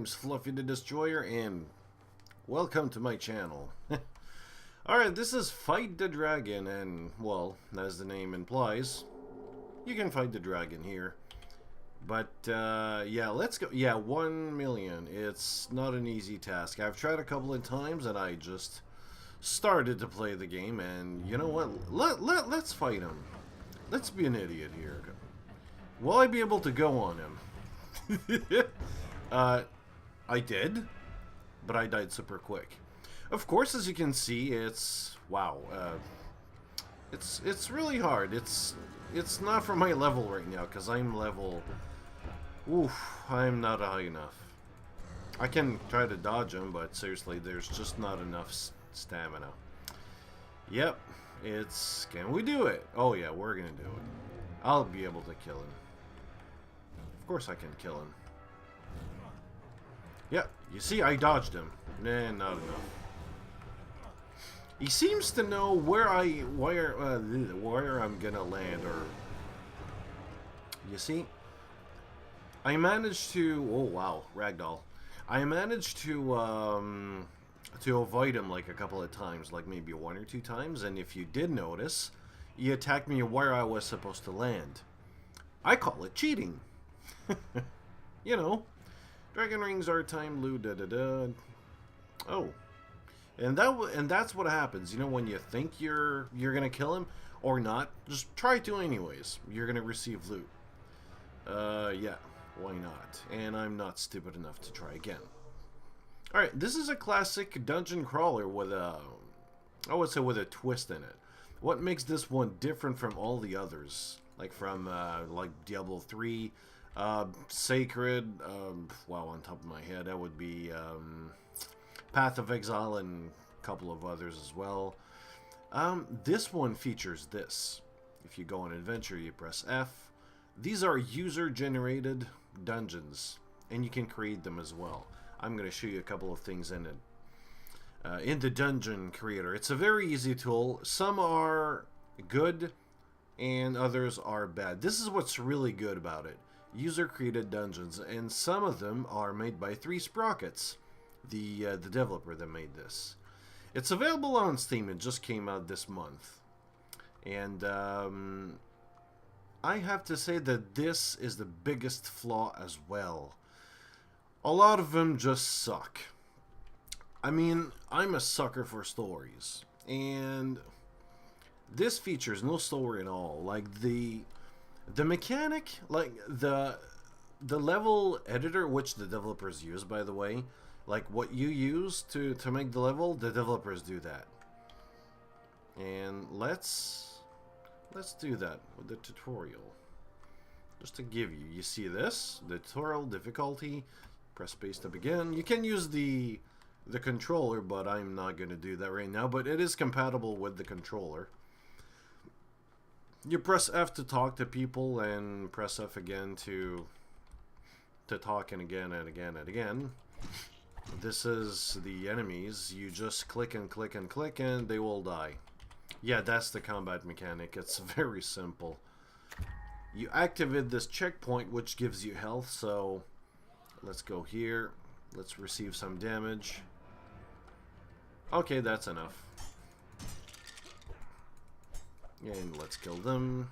name's Fluffy the Destroyer, and welcome to my channel. Alright, this is Fight the Dragon, and, well, as the name implies, you can fight the dragon here. But, yeah, let's go. Yeah, 1 million. It's not an easy task. I've tried a couple of times, and I just started to play the game, and you know what? Let's fight him. Let's be an idiot here. Will I be able to go on him? I did, but I died super quick. Of course, as you can see, it's wow. It's really hard. It's not for my level right now because I'm level. Oof, I'm not high enough. I can try to dodge him, but seriously, there's just not enough stamina. Yep, it's. Can we do it? Oh yeah, we're gonna do it. I'll be able to kill him. Of course I can kill him. Yeah, you see, I dodged him. Nah, not enough. He seems to know where where I'm gonna land, or you see, I managed to. Oh wow, ragdoll! I managed to avoid him like a couple of times, like maybe 1 or 2 times. And if you did notice, he attacked me where I was supposed to land. I call it cheating. You know, dragon rings are time loot. Oh, and that's what happens. You know, when you think you're gonna kill him or not, just try to anyways. You're gonna receive loot. Yeah, why not? And I'm not stupid enough to try again. All right, this is a classic dungeon crawler with a, I would say, with a twist in it. What makes this one different from all the others, like from like Diablo 3? Sacred, wow, on top of my head, that would be Path of Exile and a couple of others as well. This one features this. If you go on adventure, you press F. These are user-generated dungeons, and you can create them as well. I'm going to show you a couple of things in it. In the Dungeon Creator, it's a very easy tool. Some are good, and others are bad. This is what's really good about it. User-created dungeons, and some of them are made by 3 Sprockets, the developer that made this. It's available on Steam. It just came out this month, and I have to say that this is the biggest flaw as well. A lot of them just suck. I mean, I'm a sucker for stories, and this features no story at all. Like the mechanic, like the level editor, which the developers use, by the way, like what you use to make the level, the developers do that. And let's do that with the tutorial. Just to give you, you see this, the tutorial difficulty, press space to begin. You can use the controller, but I'm not going to do that right now, but it is compatible with the controller. You press F to talk to people, and press F again to talk, and again and again and again. This is the enemies. You just click and click and click, and they will die. Yeah, that's the combat mechanic. It's very simple. You activate this checkpoint, which gives you health, so let's go here. Let's receive some damage. Okay, that's enough. And let's kill them.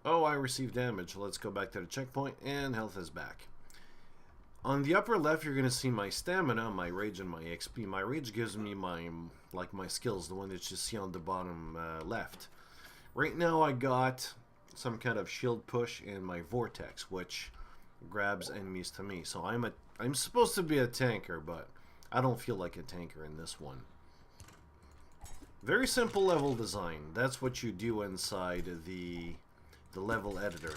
Oh, I received damage. Let's go back to the checkpoint, and health is back. On the upper left, you're going to see my stamina, my rage, and my XP. My rage gives me my skills, the one that you see on the bottom left. Right now, I got some kind of shield push and my vortex, which grabs enemies to me. So I'm supposed to be a tanker, but I don't feel like a tanker in this one. Very simple level design. That's what you do inside the level editor.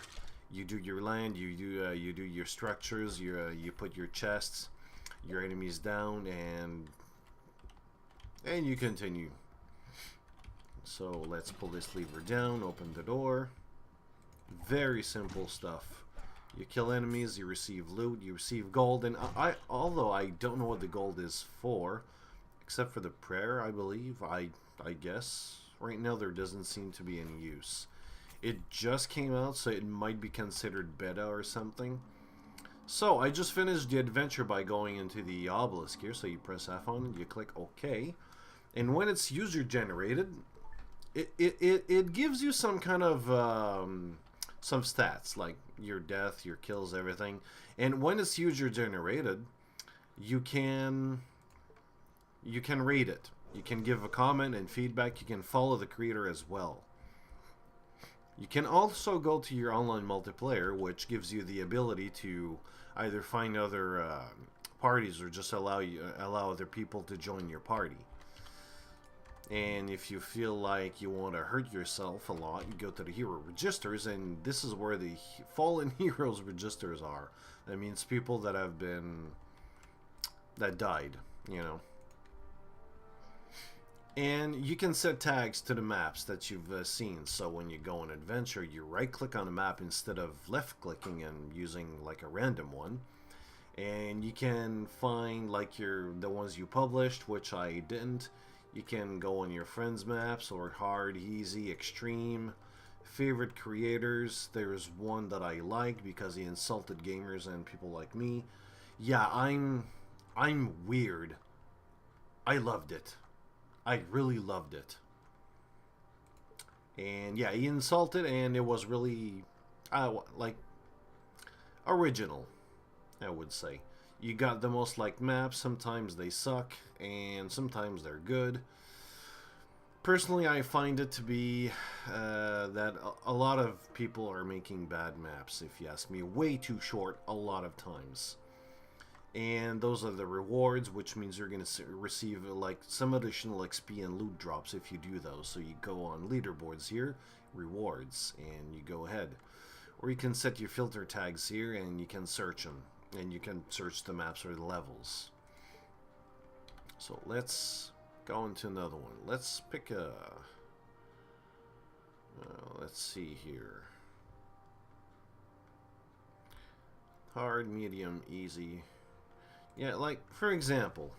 You do your land, you do your structures, you put your chests, your enemies down, and you continue. So let's pull this lever down, open the door. Very simple stuff. You kill enemies, you receive loot, you receive gold, and although I don't know what the gold is for, except for the prayer, I believe, I guess right now there doesn't seem to be any use. It just came out, so it might be considered beta or something. So I just finished the adventure by going into the obelisk here. So you press F on it, you click OK, and when it's user generated, it gives you some kind of some stats like your death, your kills, everything. And when it's user generated, you can rate it. You can give a comment and feedback. You can follow the creator as well. You can also go to your online multiplayer, which gives you the ability to either find other parties or just allow other people to join your party. And if you feel like you want to hurt yourself a lot, you go to the hero registers, and this is where the fallen heroes registers are. That means people that have been that died, you know. And you can set tags to the maps that you've seen. So when you go on adventure, you right click on a map instead of left clicking and using like a random one. And you can find like the ones you published, which I didn't. You can go on your friends maps or hard, easy, extreme, favorite creators. There's one that I like because he insulted gamers and people like me. Yeah, I'm weird. I loved it. I really loved it. And yeah, he insulted, and it was really like original, I would say. You got the most liked maps. Sometimes they suck, and sometimes they're good. Personally, I find it to be that a lot of people are making bad maps, if you ask me. Way too short a lot of times. And those are the rewards, which means you're going to receive like some additional XP and loot drops if you do those. So you go on leaderboards here, rewards, and you go ahead. Or you can set your filter tags here and you can search them. And you can search the maps or the levels. So let's go into another one. Let's pick a... let's see here. Hard, medium, easy. Yeah, like, for example,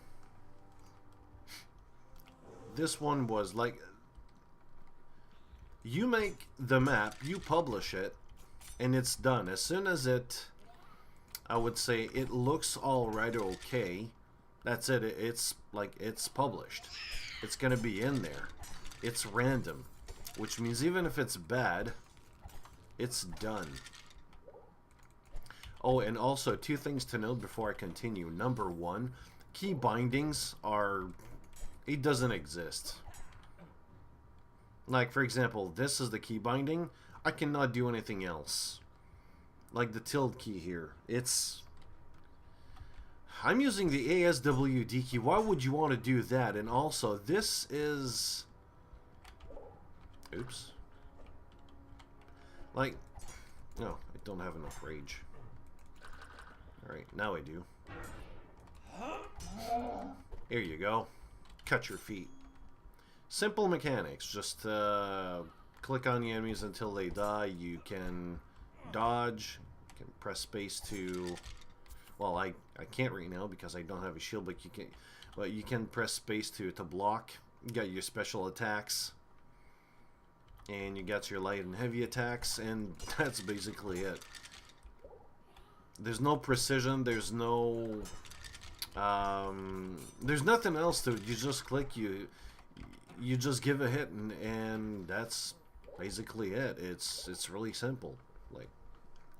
this one was like, you make the map, you publish it, and it's done. As soon as I would say, it looks alright or okay, that's it. It's like, it's published. It's going to be in there. It's random, which means even if it's bad, it's done. Oh, and also, two things to note before I continue. Number one, key bindings are... it doesn't exist. Like, for example, this is the key binding. I cannot do anything else. Like the tilde key here. It's... I'm using the ASWD key. Why would you want to do that? And also, this is... oops. Like... no, I don't have enough rage. Alright, now I do. Here you go. Cut your feet. Simple mechanics. Just click on the enemies until they die. You can dodge. You can press space to... well, I can't right now because I don't have a shield, but you can press space to block. You got your special attacks. And you got your light and heavy attacks, and that's basically it. There's no precision, there's no... there's nothing else to it. You just click, you just give a hit, and that's basically it. It's really simple. Like,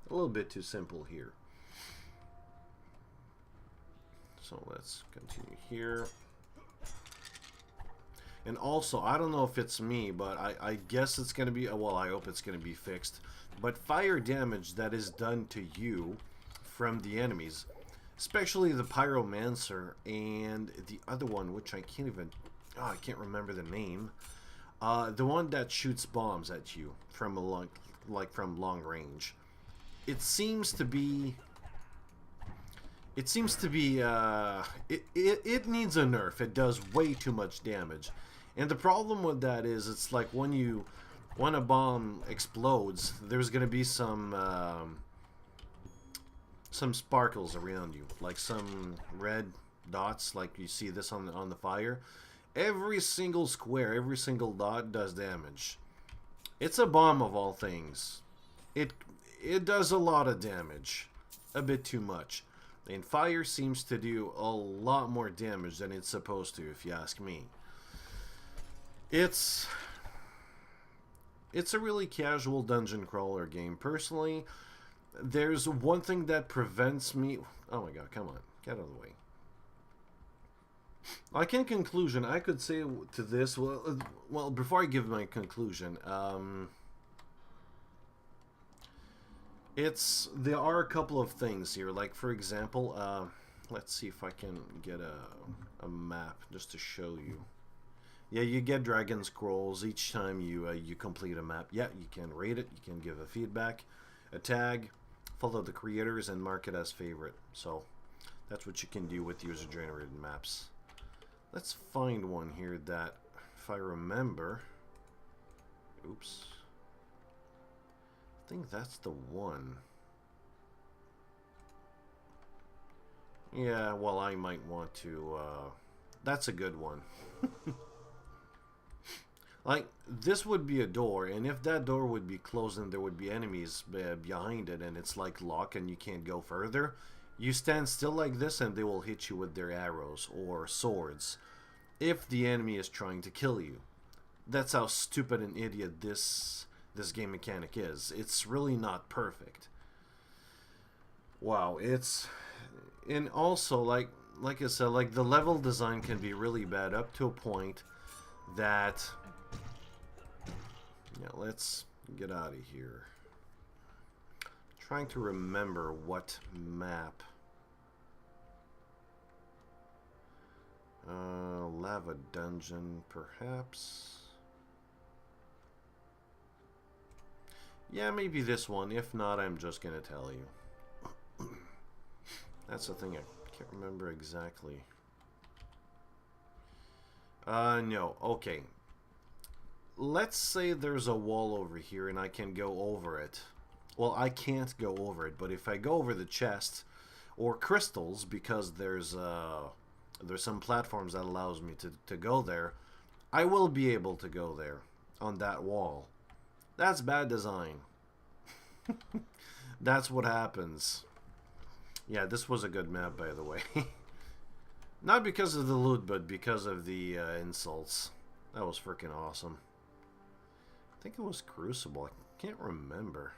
a little bit too simple here. So let's continue here. And also, I don't know if it's me, but I guess it's going to be... well, I hope it's going to be fixed. But fire damage that is done to you from the enemies, especially the Pyromancer and the other one, which I can't even... oh, I can't remember the name. The one that shoots bombs at you from a long, from long range. It seems to be... it seems to be... it needs a nerf. It does way too much damage. And the problem with that is, it's like when a bomb explodes, there's going to be some sparkles around you, like some red dots, like you see this on the fire. Every single square, every single dot does damage. It's a bomb of all things. It does a lot of damage. a bit too much. And fire seems to do a lot more damage than it's supposed to, if you ask me. It's a really casual dungeon crawler game. Personally, there's one thing that prevents me... Oh my god, come on. Get out of the way. Like, in conclusion, I could say to this... Well, before I give my conclusion... there are a couple of things here. Like, for example, let's see if I can get a map just to show you. Yeah, you get dragon scrolls each time you complete a map. Yeah, you can rate it, you can give a feedback, a tag, follow the creators, and mark it as favorite. So that's what you can do with user-generated maps. Let's find one here that, if I remember... Oops. I think that's the one. Yeah, well, I might want to... that's a good one. Like, this would be a door, and if that door would be closed and there would be enemies behind it, and it's like locked and you can't go further, you stand still like this and they will hit you with their arrows or swords if the enemy is trying to kill you. That's how stupid and idiot this game mechanic is. It's really not perfect. Wow, it's... And also, like I said, like, the level design can be really bad up to a point that... Yeah, let's get out of here. Trying to remember what map. Lava Dungeon, perhaps. Yeah, maybe this one. If not, I'm just gonna tell you. That's the thing, I can't remember exactly. No, okay. Let's say there's a wall over here and I can go over it. Well, I can't go over it, but if I go over the chest or crystals, because there's some platforms that allows me to go there, I will be able to go there on that wall. That's bad design. That's what happens. Yeah, this was a good map, by the way. Not because of the loot, but because of the insults. That was freaking awesome. I think it was Crucible. I can't remember.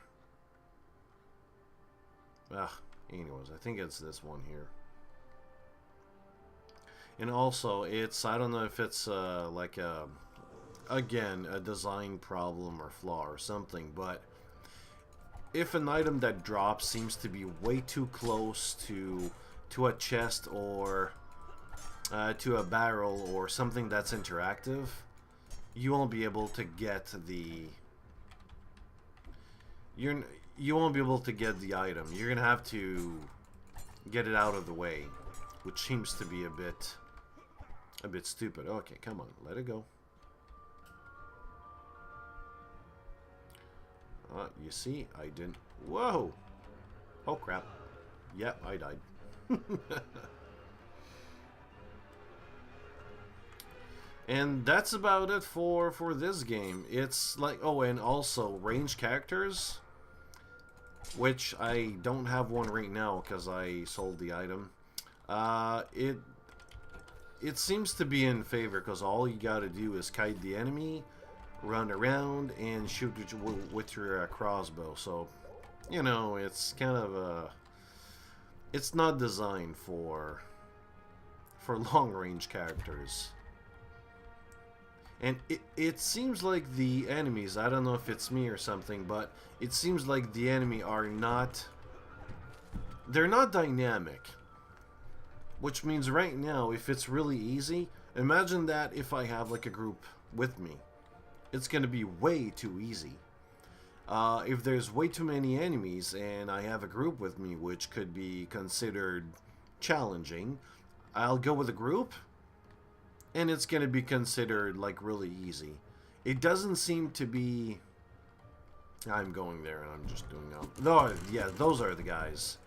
Anyways, I think it's this one here. And also, it's, I don't know if it's like again, a design problem or flaw or something, but if an item that drops seems to be way too close to a chest or to a barrel or something that's interactive, you won't be able to get the... You won't be able to get the item. You're gonna have to get it out of the way, which seems to be a bit stupid. Okay, come on, let it go. You see, I didn't... Whoa! Oh, crap. Yep, I died. And that's about it for this game. It's like... Oh, and also, range characters, which I don't have one right now because I sold the item. It seems to be in favor because all you gotta do is kite the enemy, run around, and shoot with your crossbow. So, you know, it's kind of a... It's not designed for long-range characters. And it seems like the enemies, I don't know if it's me or something, but it seems like the enemy are not... They're not dynamic. Which means right now, if it's really easy, imagine that if I have like a group with me. It's going to be way too easy. If there's way too many enemies and I have a group with me, which could be considered challenging, I'll go with a group, and it's going to be considered like really easy. It doesn't seem to be... I'm going there and I'm just doing that. No, yeah, those are the guys.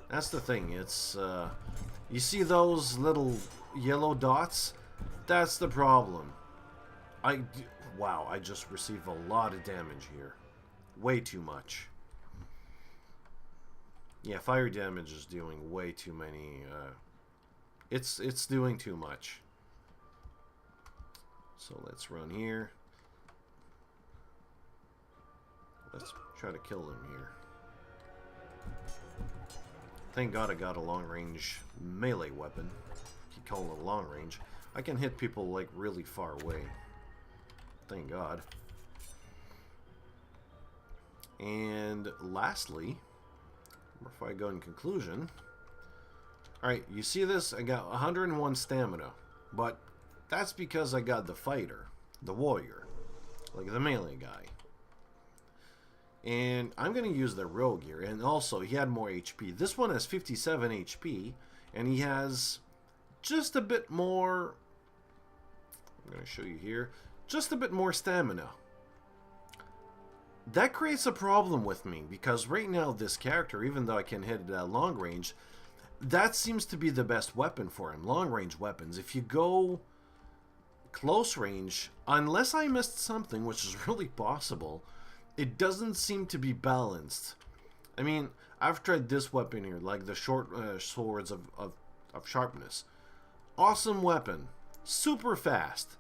That's the thing. It's you see those little yellow dots? That's the problem. Wow, I just received a lot of damage here. Way too much. Yeah, fire damage is doing way too many. It's doing too much. So let's run here. Let's try to kill him here. Thank God I got a long-range melee weapon. You call it long range. I can hit people like really far away. Thank God. And lastly, before I go in conclusion, alright, you see this? I got 101 stamina, but that's because I got the fighter, the warrior, like the melee guy. And I'm going to use the rogue here, and also he had more HP. This one has 57 HP, and he has just a bit more, I'm going to show you here, just a bit more stamina. That creates a problem with me, because right now this character, even though I can hit it at long range, that seems to be the best weapon for him, long range weapons. If you go close range, unless I missed something, which is really possible, it doesn't seem to be balanced. I mean, I've tried this weapon here, like the short swords of sharpness. Awesome weapon, super fast,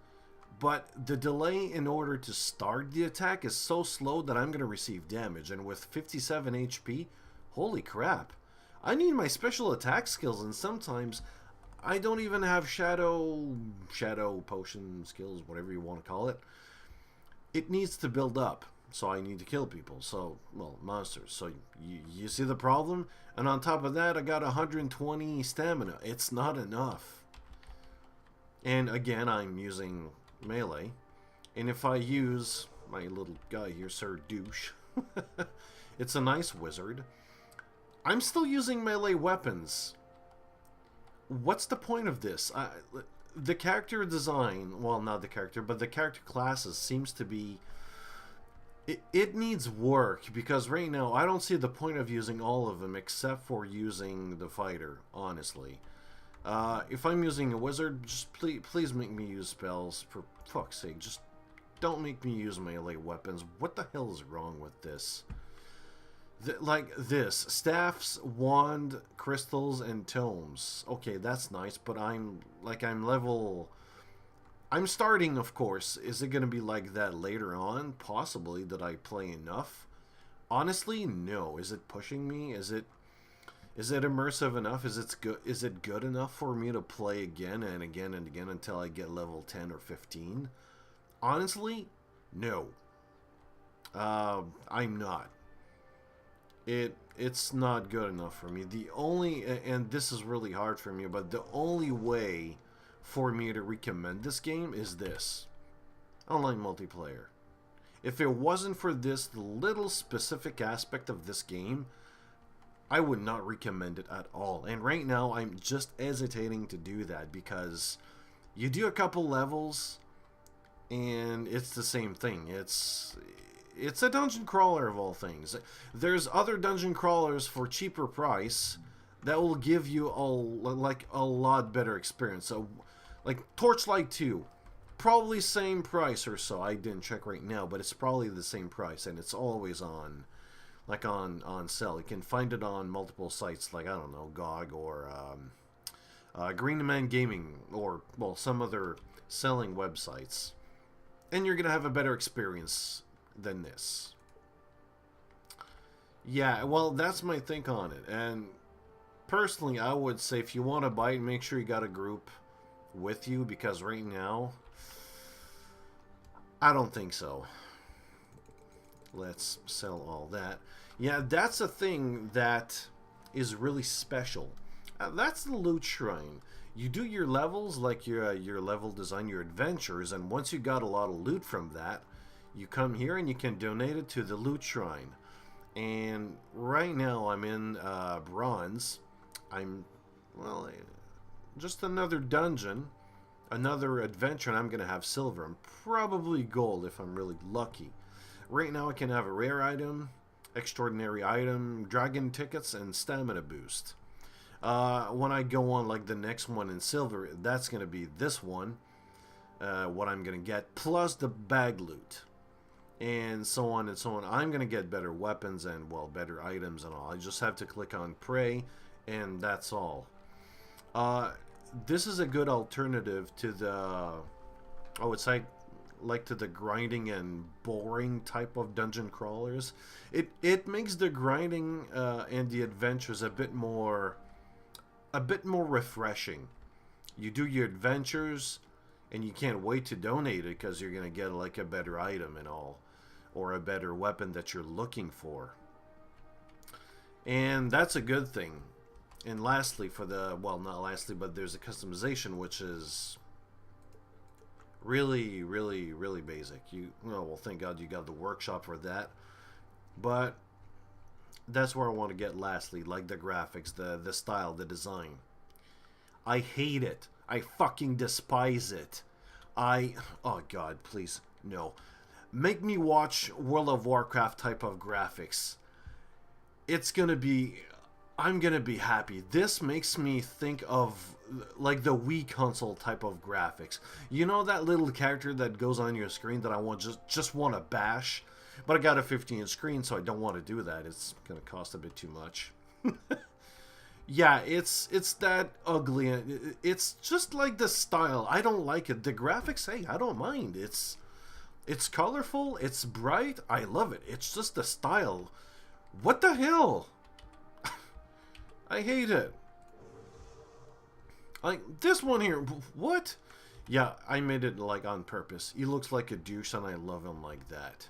but the delay in order to start the attack is so slow that I'm going to receive damage, and with 57 HP, holy crap. I need my special attack skills, and sometimes I don't even have shadow potion skills, whatever you want to call it. It needs to build up, so I need to kill people, so, well, monsters. So you see the problem? And on top of that, I got 120 stamina. It's not enough. And again, I'm using melee, and if I use my little guy here, Sir Douche, it's a nice wizard, I'm still using melee weapons. What's the point of this? The character design, well, not the character, but the character classes seems to be, it needs work, because right now I don't see the point of using all of them except for using the fighter, honestly. If I'm using a wizard, just please make me use spells, for fuck's sake. Just don't make me use melee weapons. What the hell is wrong with this? Like this. Staffs, wand, crystals, and tomes. Okay, that's nice, but I'm starting, of course. Is it going to be like that later on? Possibly. Did I play enough? Honestly, no. Is it pushing me? Is it immersive enough? Is it good enough for me to play again and again and again until I get level 10 or 15? Honestly, no. I'm not. It's not good enough for me. The only, and this is really hard for me, but the only way for me to recommend this game is this: online multiplayer. If it wasn't for this little specific aspect of this game, I would not recommend it at all. And right now, I'm just hesitating to do that, because you do a couple levels, and it's the same thing. It's a dungeon crawler of all things. There's other dungeon crawlers for cheaper price that will give you a lot better experience. So, like Torchlight 2, probably same price or so. I didn't check right now, but it's probably the same price, and it's always on, like on sale. You can find it on multiple sites, like, I don't know, GOG or Green Man Gaming, or, well, some other selling websites. And you're going to have a better experience than this. Yeah, well, that's my think on it. And personally, I would say if you want to buy it, make sure you got a group with you, because right now, I don't think so. Let's sell all that. Yeah, that's a thing that is really special. That's the loot shrine. You do your levels, like your level design, your adventures, and once you got a lot of loot from that, you come here and you can donate it to the loot shrine. And right now I'm in bronze. I'm, well, just another dungeon, another adventure, and I'm going to have silver. And probably gold if I'm really lucky. Right now I can have a rare item, extraordinary item, dragon tickets, and stamina boost. When I go on like the next one in silver, that's going to be this one, what I'm going to get, plus the bag loot. and so on and so on. I'm gonna get better weapons and, well, better items and all. I just have to click on pray, and that's all. Uh, this is a good alternative to the, oh, it's like to the grinding and boring type of dungeon crawlers. It makes the grinding and the adventures a bit more refreshing. You do your adventures, and you can't wait to donate it because you're gonna get like a better item and all, or a better weapon that you're looking for, and that's a good thing. And lastly, for the, well, not lastly, but there's a customization which is really, really, really basic. You, oh, well, thank God you got the workshop for that. But that's where I want to get lastly, like the graphics, the style, the design. I hate it. I fucking despise it. Oh God, please, no. Make me watch World of Warcraft type of graphics. It's gonna be, I'm gonna be happy. This makes me think of like the Wii console type of graphics. You know that little character that goes on your screen that I just want to bash, but I got a 15-inch screen, so I don't want to do that. It's gonna cost a bit too much. Yeah, it's that ugly. It's just like the style. I don't like it. The graphics, hey, I don't mind. It's colorful. It's bright. I love it. It's just the style. What the hell? I hate it. Like this one here. What? Yeah, I made it like on purpose. He looks like a douche, and I love him like that.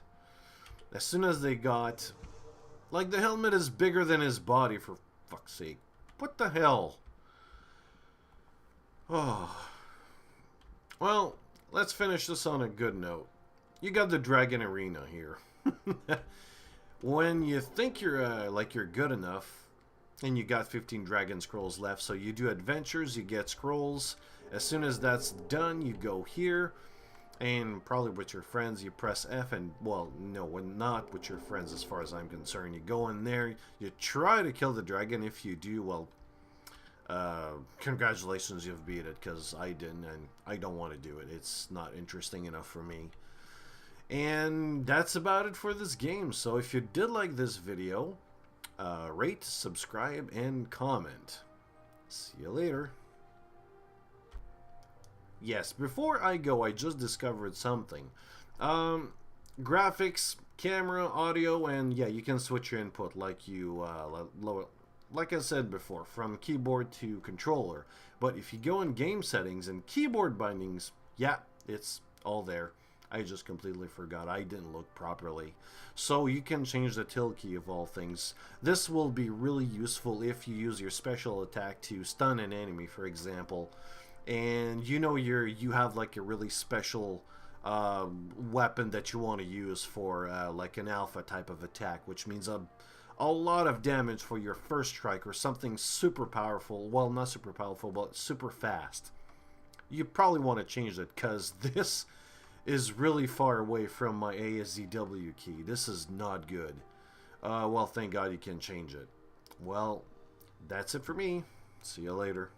As soon as they got, like, the helmet is bigger than his body, for fuck's sake. What the hell? Oh. Well, let's finish this on a good note. You got the Dragon Arena here. When you think you're like you're good enough, and you got 15 Dragon Scrolls left, so you do adventures, you get scrolls. As soon as that's done, you go here, and probably with your friends, you press F, and, well, no, not with your friends as far as I'm concerned. You go in there, you try to kill the dragon. If you do, well, congratulations, you've beat it, because I didn't, and I don't want to do it. It's not interesting enough for me. And that's about it for this game. So if you did like this video, rate, subscribe, and comment. See you later. Yes, before I go, I just discovered something. Graphics, camera, audio, and yeah, you can switch your input like you, like I said before, from keyboard to controller. But if you go in game settings and keyboard bindings, yeah, it's all there. I just completely forgot. I didn't look properly. So you can change the tilt key of all things. This will be really useful if you use your special attack to stun an enemy, for example. And you know you have like a really special weapon that you want to use for like an alpha type of attack, which means a lot of damage for your first strike, or something super powerful. Well, not super powerful, but super fast. You probably want to change it, because this is really far away from my ASDW key. This is not good. Well, thank God you can change it. Well, that's it for me. See you later.